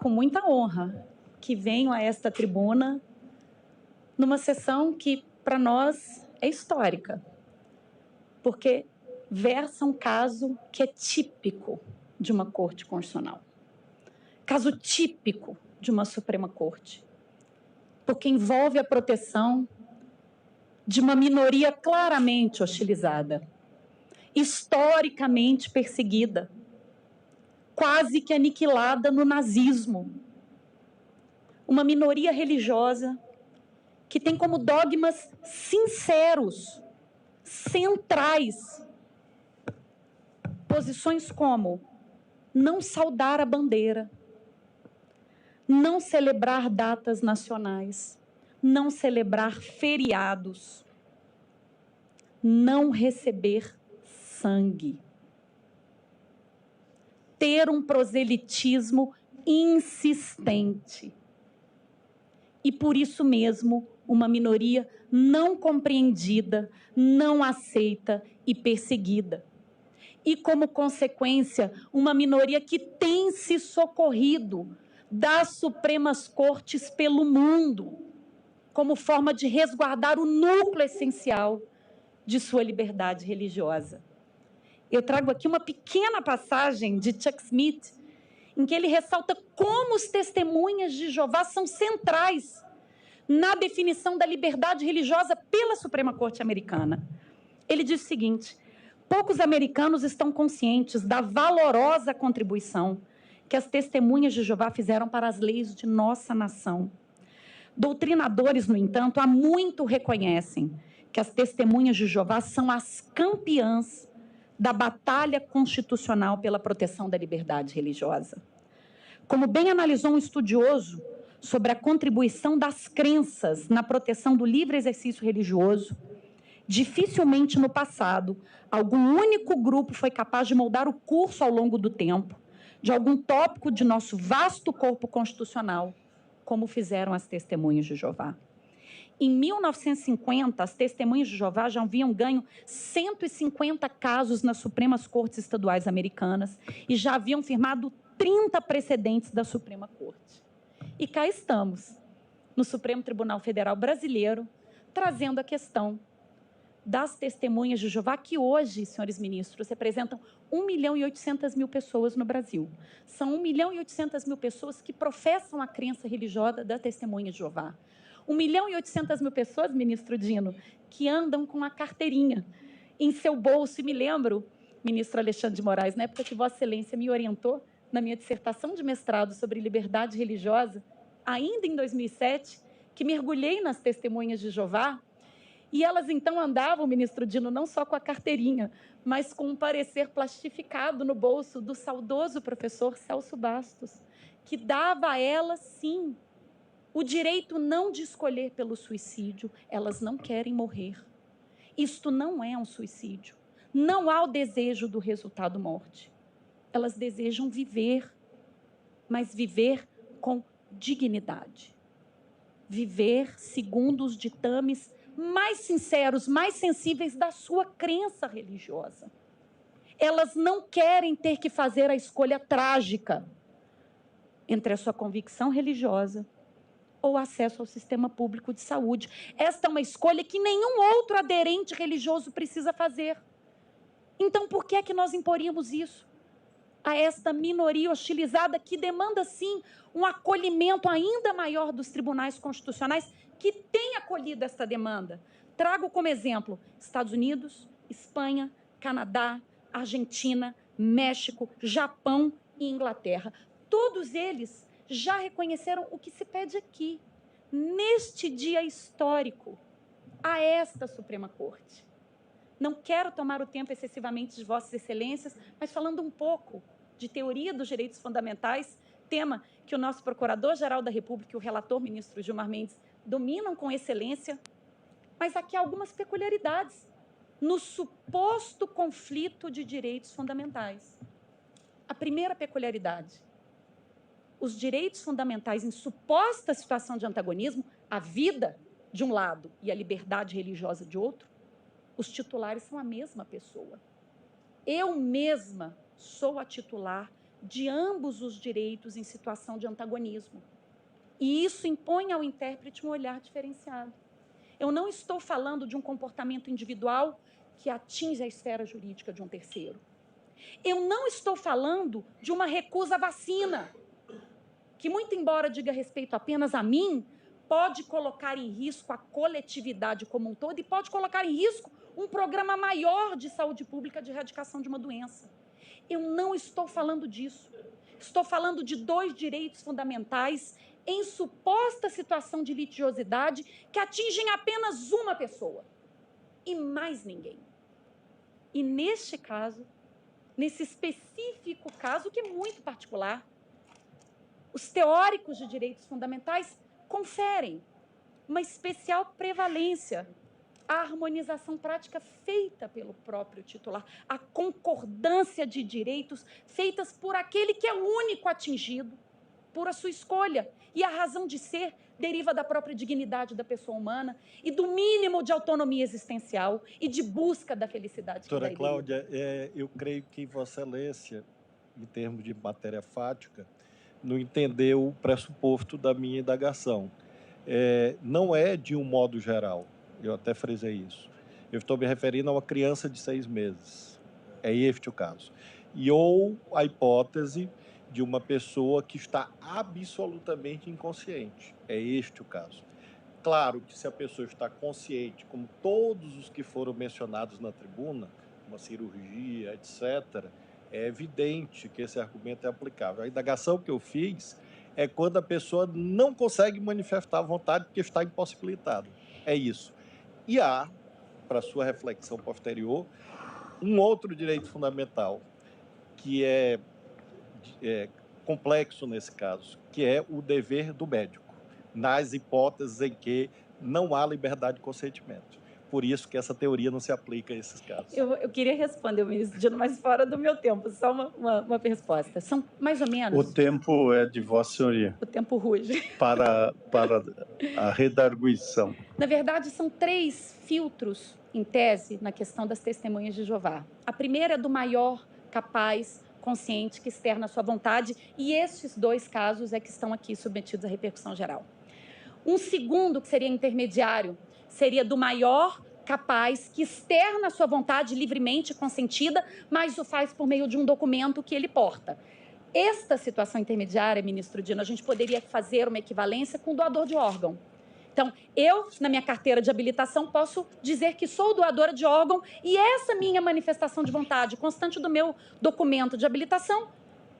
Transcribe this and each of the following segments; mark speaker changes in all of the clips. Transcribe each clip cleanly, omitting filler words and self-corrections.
Speaker 1: com muita honra que venho a esta tribuna numa sessão que, para nós, é histórica, porque versa um caso que é típico de uma Corte Constitucional. Caso típico de uma Suprema Corte, porque envolve a proteção de uma minoria claramente hostilizada, historicamente perseguida, quase que aniquilada no nazismo. Uma minoria religiosa que tem como dogmas sinceros, centrais, posições como não saudar a bandeira, não celebrar datas nacionais, não celebrar feriados, não receber sangue, ter um proselitismo insistente. E por isso mesmo, uma minoria não compreendida, não aceita e perseguida. E como consequência, uma minoria que tem se socorrido das Supremas Cortes pelo mundo, como forma de resguardar o núcleo essencial de sua liberdade religiosa. Eu trago aqui uma pequena passagem de Chuck Smith, em que ele ressalta como os testemunhas de Jeová são centrais na definição da liberdade religiosa pela Suprema Corte Americana. Ele diz o seguinte: poucos americanos estão conscientes da valorosa contribuição que as testemunhas de Jeová fizeram para as leis de nossa nação. Doutrinadores, no entanto, há muito reconhecem que as testemunhas de Jeová são as campeãs da batalha constitucional pela proteção da liberdade religiosa. Como bem analisou um estudioso sobre a contribuição das crenças na proteção do livre exercício religioso, dificilmente no passado algum único grupo foi capaz de moldar o curso ao longo do tempo de algum tópico de nosso vasto corpo constitucional, como fizeram as testemunhas de Jeová. Em 1950, as testemunhas de Jeová já haviam ganho 150 casos nas Supremas Cortes Estaduais Americanas e já haviam firmado 30 precedentes da Suprema Corte. E cá estamos, no Supremo Tribunal Federal Brasileiro, trazendo a questão das testemunhas de Jeová, que hoje, senhores ministros, representam 1.800.000 pessoas no Brasil. São 1.800.000 pessoas que professam a crença religiosa da testemunha de Jeová. 1.800.000 pessoas, ministro Dino, que andam com a carteirinha em seu bolso. E me lembro, ministro Alexandre de Moraes, na época que Vossa Excelência me orientou na minha dissertação de mestrado sobre liberdade religiosa, ainda em 2007, que mergulhei nas testemunhas de Jeová. E elas, então, andavam, ministro Dino, não só com a carteirinha, mas com um parecer plastificado no bolso do saudoso professor Celso Bastos, que dava a elas, sim, o direito não de escolher pelo suicídio. Elas não querem morrer. Isto não é um suicídio. Não há o desejo do resultado morte. Elas desejam viver, mas viver com dignidade. Viver segundo os ditames mais sinceros, mais sensíveis da sua crença religiosa. Elas não querem ter que fazer a escolha trágica entre a sua convicção religiosa ou acesso ao sistema público de saúde. Esta é uma escolha que nenhum outro aderente religioso precisa fazer. Então, por que é que nós imporíamos isso a esta minoria hostilizada que demanda, sim, um acolhimento ainda maior dos tribunais constitucionais que têm acolhido esta demanda? Trago como exemplo Estados Unidos, Espanha, Canadá, Argentina, México, Japão e Inglaterra. Todos eles já reconheceram o que se pede aqui, neste dia histórico, a esta Suprema Corte. Não quero tomar o tempo excessivamente de Vossas Excelências, mas falando um pouco de teoria dos direitos fundamentais, tema que o nosso Procurador-Geral da República e o relator, ministro Gilmar Mendes, dominam com excelência, mas aqui há algumas peculiaridades no suposto conflito de direitos fundamentais. A primeira peculiaridade: os direitos fundamentais em suposta situação de antagonismo, a vida de um lado e a liberdade religiosa de outro, os titulares são a mesma pessoa. Eu mesma sou a titular de ambos os direitos em situação de antagonismo. E isso impõe ao intérprete um olhar diferenciado. Eu não estou falando de um comportamento individual que atinge a esfera jurídica de um terceiro. Eu não estou falando de uma recusa à vacina, que, muito embora diga respeito apenas a mim, pode colocar em risco a coletividade como um todo e pode colocar em risco um programa maior de saúde pública de erradicação de uma doença. Eu não estou falando disso. Estou falando de dois direitos fundamentais em suposta situação de litigiosidade que atingem apenas uma pessoa e mais ninguém. E neste caso, nesse específico caso, que é muito particular, os teóricos de direitos fundamentais conferem uma especial prevalência à harmonização prática feita pelo próprio titular, a concordância de direitos feitas por aquele que é o único atingido por a sua escolha. E a razão de ser deriva da própria dignidade da pessoa humana e do mínimo de autonomia existencial e de busca da felicidade.
Speaker 2: Doutora Cláudia, eu creio que Vossa Excelência, em termos de matéria fática, não entendeu o pressuposto da minha indagação. Não é de um modo geral, eu até frisei isso. Eu estou me referindo a uma criança de 6 meses. É este o caso. Ou a hipótese de uma pessoa que está absolutamente inconsciente. É este o caso. Claro que se a pessoa está consciente, como todos os que foram mencionados na tribuna, uma cirurgia, etc., é evidente que esse argumento é aplicável. A indagação que eu fiz é quando a pessoa não consegue manifestar a vontade porque está impossibilitada. É isso. E há, para sua reflexão posterior, um outro direito fundamental que é complexo nesse caso, que é o dever do médico, nas hipóteses em que não há liberdade de consentimento. Por isso que essa teoria não se aplica a esses casos.
Speaker 1: Eu queria responder, ministro, mas fora do meu tempo, só uma resposta. São mais ou menos...
Speaker 3: O tempo é de Vossa Senhoria.
Speaker 1: O tempo ruge.
Speaker 3: Para a redarguição.
Speaker 1: Na verdade, são 3 filtros, em tese, na questão das testemunhas de Jeová. A primeira é do maior, capaz, consciente, que externa a sua vontade, e estes 2 casos é que estão aqui submetidos à repercussão geral. Um segundo, que seria intermediário, seria do maior, capaz, que externa a sua vontade livremente consentida, mas o faz por meio de um documento que ele porta. Esta situação intermediária, ministro Dino, a gente poderia fazer uma equivalência com o doador de órgão. Então, eu, na minha carteira de habilitação, posso dizer que sou doadora de órgão e essa minha manifestação de vontade constante do meu documento de habilitação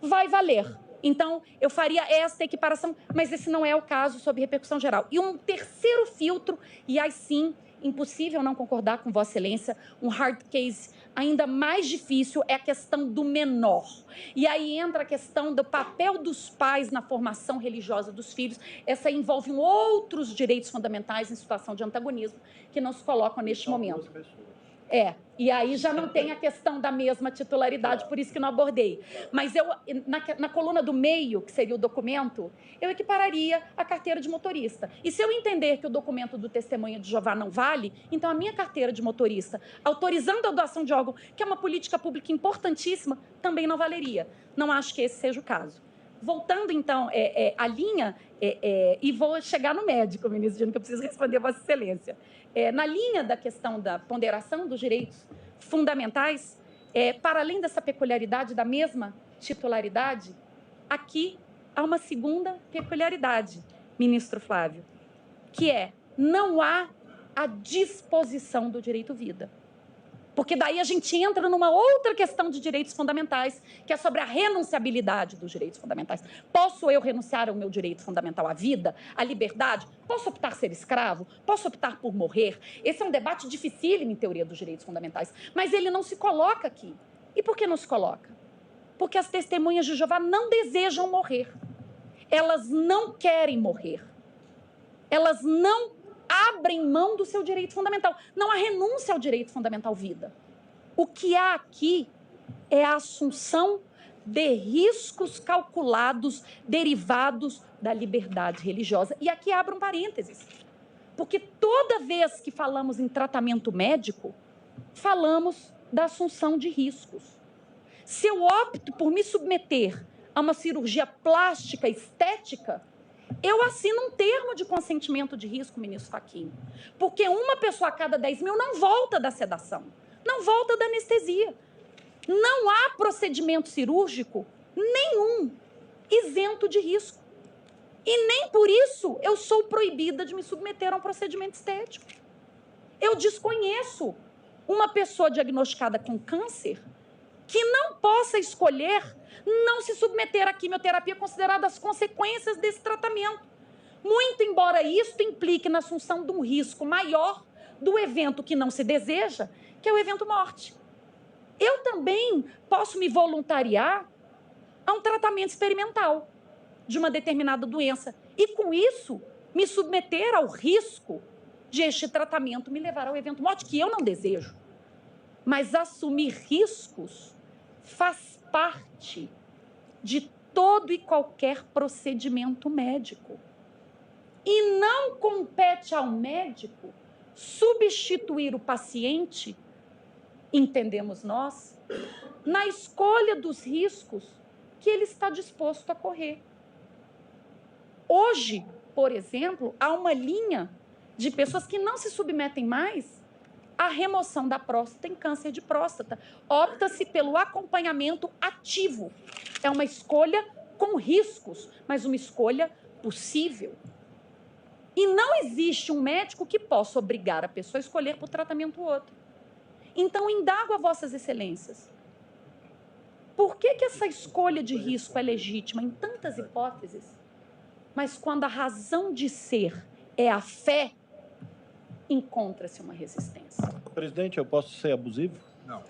Speaker 1: vai valer. Então, eu faria esta equiparação, mas esse não é o caso sob repercussão geral. E um terceiro filtro, e aí sim, impossível não concordar com Vossa Excelência, um hard case ainda mais difícil é a questão do menor. E aí entra a questão do papel dos pais na formação religiosa dos filhos. Essa envolve outros direitos fundamentais em situação de antagonismo que não se colocam neste momento. E aí já não tem a questão da mesma titularidade, por isso que não abordei. Mas eu, na coluna do meio, que seria o documento, eu equipararia a carteira de motorista. E se eu entender que o documento do testemunha de Jeová não vale, então a minha carteira de motorista, autorizando a doação de órgão, que é uma política pública importantíssima, também não valeria. Não acho que esse seja o caso. Voltando, então, à linha, e vou chegar no médico, ministro Dino, que eu preciso responder a Vossa Excelência. Na linha da questão da ponderação dos direitos fundamentais, para além dessa peculiaridade da mesma titularidade, aqui há uma segunda peculiaridade, ministro Flávio, que não há a disposição do direito vida. Porque daí a gente entra numa outra questão de direitos fundamentais, que é sobre a renunciabilidade dos direitos fundamentais. Posso eu renunciar ao meu direito fundamental à vida, à liberdade? Posso optar ser escravo? Posso optar por morrer? Esse é um debate dificílimo em teoria dos direitos fundamentais, mas ele não se coloca aqui. E por que não se coloca? Porque as testemunhas de Jeová não desejam morrer. Elas não querem morrer. Elas não abrem mão do seu direito fundamental. Não há renúncia ao direito fundamental vida. O que há aqui é a assunção de riscos calculados derivados da liberdade religiosa. E aqui abro um parênteses, porque toda vez que falamos em tratamento médico, falamos da assunção de riscos. Se eu opto por me submeter a uma cirurgia plástica, estética, eu assino um termo de consentimento de risco, ministro Fachin. Porque uma pessoa a cada 10 mil não volta da sedação, não volta da anestesia. Não há procedimento cirúrgico nenhum isento de risco. E nem por isso eu sou proibida de me submeter a um procedimento estético. Eu desconheço uma pessoa diagnosticada com câncer que não possa escolher não se submeter à quimioterapia, consideradas as consequências desse tratamento. Muito embora isto implique na assunção de um risco maior do evento que não se deseja, que é o evento morte. Eu também posso me voluntariar a um tratamento experimental de uma determinada doença e, com isso, me submeter ao risco de este tratamento me levar ao evento morte, que eu não desejo. Mas assumir riscos faz parte de todo e qualquer procedimento médico. E não compete ao médico substituir o paciente, entendemos nós, na escolha dos riscos que ele está disposto a correr. Hoje, por exemplo, há uma linha de pessoas que não se submetem mais à remoção da próstata em câncer de próstata. Opta-se pelo acompanhamento ativo. É uma escolha com riscos, mas uma escolha possível. E não existe um médico que possa obrigar a pessoa a escolher por tratamento outro. Então, indago a vossas excelências. Por que essa escolha de risco é legítima em tantas hipóteses, mas quando a razão de ser é a fé, encontra-se uma resistência?
Speaker 2: Presidente, eu posso ser abusivo?
Speaker 4: Não.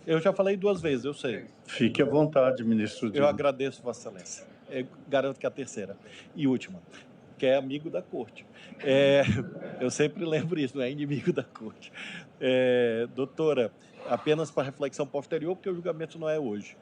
Speaker 2: Eu já falei 2 vezes, eu sei.
Speaker 3: Fique à vontade, ministro
Speaker 2: Eu
Speaker 3: Dino.
Speaker 2: agradeço, Vossa Excelência. Eu garanto que é a terceira e última, que é amigo da corte. Eu sempre lembro isso, não é inimigo da corte. Doutora, apenas para reflexão posterior, porque o julgamento não é hoje.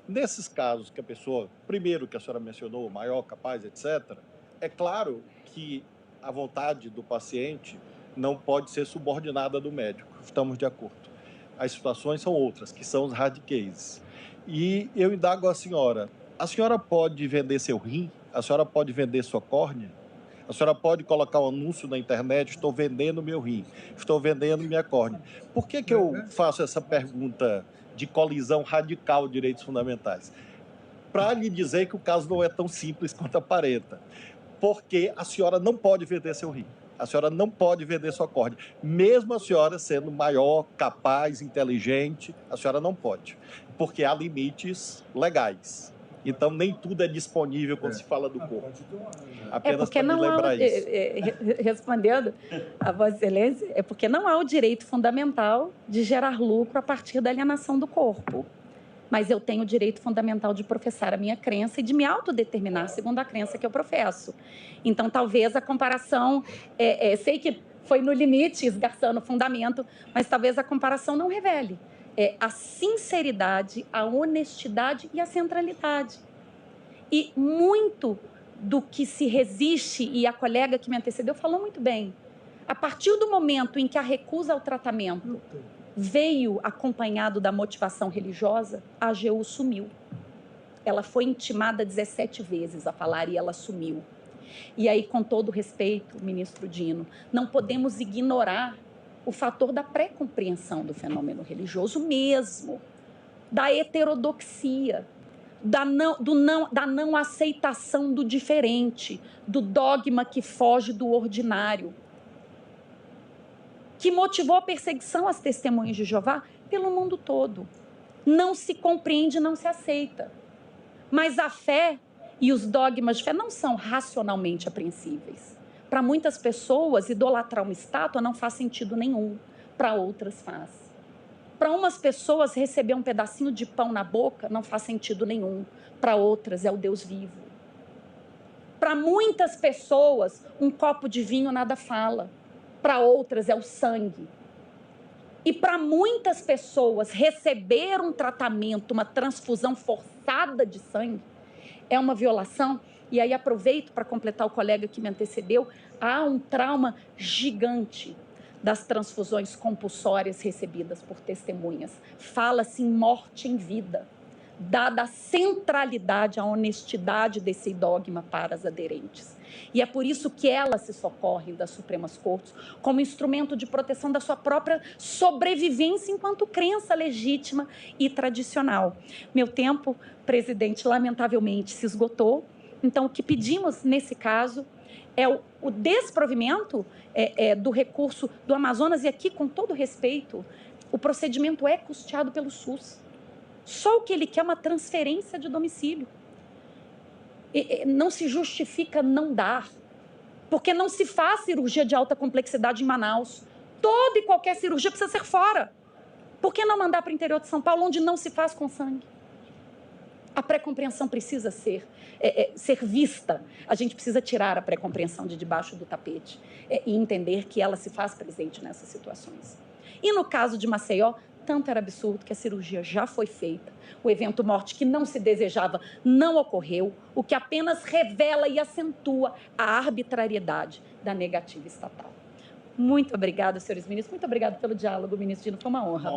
Speaker 2: Nesses casos que a pessoa, primeiro que a senhora mencionou, maior, capaz, etc., é claro que a vontade do paciente não pode ser subordinada do médico. Estamos de acordo. As situações são outras, que são os hard cases. E eu indago a senhora pode vender seu rim? A senhora pode vender sua córnea? A senhora pode colocar um anúncio na internet, estou vendendo meu rim, estou vendendo minha córnea. Por que eu faço essa pergunta de colisão radical de direitos fundamentais? Para lhe dizer que o caso não é tão simples quanto aparenta. Porque a senhora não pode vender seu rim. A senhora não pode vender sua córnea. Mesmo a senhora sendo maior, capaz, inteligente, a senhora não pode. Porque há limites legais. Então, nem tudo é disponível quando se fala do corpo. Apenas para me lembrar isso.
Speaker 1: Respondendo a Vossa Excelência, é porque não há o direito fundamental de gerar lucro a partir da alienação do corpo. Mas eu tenho o direito fundamental de professar a minha crença e de me autodeterminar segundo a crença que eu professo. Então, talvez a comparação... sei que foi no limite, esgarçando o fundamento, mas talvez a comparação não revele a sinceridade, a honestidade e a centralidade. E muito do que se resiste, e a colega que me antecedeu falou muito bem, a partir do momento em que a recusa ao tratamento veio acompanhado da motivação religiosa, a AGU sumiu. Ela foi intimada 17 vezes a falar e ela sumiu. E aí, com todo respeito, ministro Dino, não podemos ignorar o fator da pré-compreensão do fenômeno religioso mesmo, da heterodoxia, da não aceitação do diferente, do dogma que foge do ordinário, que motivou a perseguição às testemunhas de Jeová pelo mundo todo. Não se compreende, não se aceita. Mas a fé e os dogmas de fé não são racionalmente apreensíveis. Para muitas pessoas, idolatrar uma estátua não faz sentido nenhum. Para outras faz. Para umas pessoas, receber um pedacinho de pão na boca não faz sentido nenhum. Para outras, é o Deus vivo. Para muitas pessoas, um copo de vinho nada fala. Para outras, é o sangue. E para muitas pessoas, receber um tratamento, uma transfusão forçada de sangue, é uma violação. E aí aproveito para completar o colega que me antecedeu, há um trauma gigante das transfusões compulsórias recebidas por testemunhas. Fala-se em morte em vida. dada a centralidade, a honestidade desse dogma para as aderentes. E é por isso que elas se socorrem das Supremas Cortes como instrumento de proteção da sua própria sobrevivência enquanto crença legítima e tradicional. Meu tempo, presidente, lamentavelmente se esgotou. Então, o que pedimos nesse caso é o desprovimento do recurso do Amazonas, e aqui, com todo respeito, o procedimento é custeado pelo SUS. Só o que ele quer é uma transferência de domicílio. Não se justifica não dar, porque não se faz cirurgia de alta complexidade em Manaus. Toda e qualquer cirurgia precisa ser fora. Por que não mandar para o interior de São Paulo, onde não se faz com sangue? A pré-compreensão precisa ser vista. A gente precisa tirar a pré-compreensão de debaixo do tapete e entender que ela se faz presente nessas situações. E no caso de Maceió, tanto era absurdo que a cirurgia já foi feita, o evento morte que não se desejava não ocorreu, o que apenas revela e acentua a arbitrariedade da negativa estatal. Muito obrigada, senhores ministros. Muito obrigada pelo diálogo, ministro Dino. Foi uma honra.